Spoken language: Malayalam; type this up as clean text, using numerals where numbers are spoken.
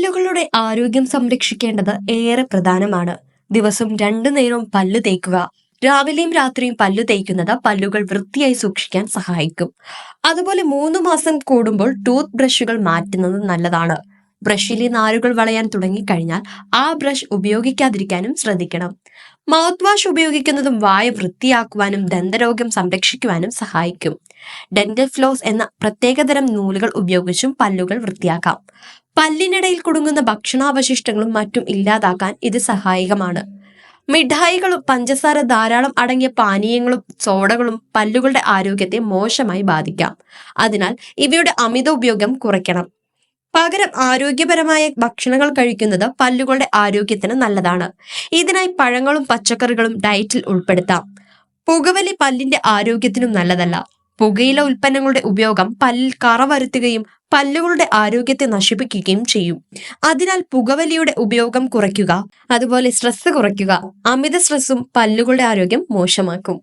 പല്ലുകളുടെ ആരോഗ്യം സംരക്ഷിക്കേണ്ടത് ഏറെ പ്രധാനമാണ്. ദിവസം 2 നേരവും പല്ല് തേക്കുക. രാവിലെയും രാത്രിയും പല്ലു തേക്കുന്നത് പല്ലുകൾ വൃത്തിയായി സൂക്ഷിക്കാൻ സഹായിക്കും. അതുപോലെ 3 മാസം കൂടുമ്പോൾ ടൂത്ത് ബ്രഷുകൾ മാറ്റുന്നത് നല്ലതാണ്. ബ്രഷിലെ നാരുകൾ വളയാൻ തുടങ്ങിക്കഴിഞ്ഞാൽ ആ ബ്രഷ് ഉപയോഗിക്കാതിരിക്കാനും ശ്രദ്ധിക്കണം. മൗത്ത് വാഷ് ഉപയോഗിക്കുന്നതും വായ വൃത്തിയാക്കുവാനും ദന്തരോഗം സംരക്ഷിക്കുവാനും സഹായിക്കും. ഡെന്റൽ ഫ്ലോസ് എന്ന പ്രത്യേകതരം നൂലുകൾ ഉപയോഗിച്ചും പല്ലുകൾ വൃത്തിയാക്കാം. പല്ലിനിടയിൽ കുടുങ്ങുന്ന ഭക്ഷണാവശിഷ്ടങ്ങളും മറ്റും ഇല്ലാതാക്കാൻ ഇത് സഹായകമാണ്. മിഠായികളും പഞ്ചസാര ധാരാളം അടങ്ങിയ പാനീയങ്ങളും സോഡകളും പല്ലുകളുടെ ആരോഗ്യത്തെ മോശമായി ബാധിക്കാം. അതിനാൽ ഇവയുടെ അമിത ഉപയോഗം കുറയ്ക്കണം. പകരം ആരോഗ്യപരമായ ഭക്ഷണങ്ങൾ കഴിക്കുന്നത് പല്ലുകളുടെ ആരോഗ്യത്തിന് നല്ലതാണ്. ഇതിനായി പഴങ്ങളും പച്ചക്കറികളും ഡയറ്റിൽ ഉൾപ്പെടുത്താം. പുകവലി പല്ലിന്റെ ആരോഗ്യത്തിനും നല്ലതല്ല. പുകയില ഉൽപ്പന്നങ്ങളുടെ ഉപയോഗം പല്ലിൽ കറ വരുത്തുകയും പല്ലുകളുടെ ആരോഗ്യത്തെ നശിപ്പിക്കുകയും ചെയ്യും. അതിനാൽ പുകവലിയുടെ ഉപയോഗം കുറയ്ക്കുക. അതുപോലെ സ്ട്രെസ് കുറയ്ക്കുക. അമിത സ്ട്രെസ്സും പല്ലുകളുടെ ആരോഗ്യം മോശമാക്കും.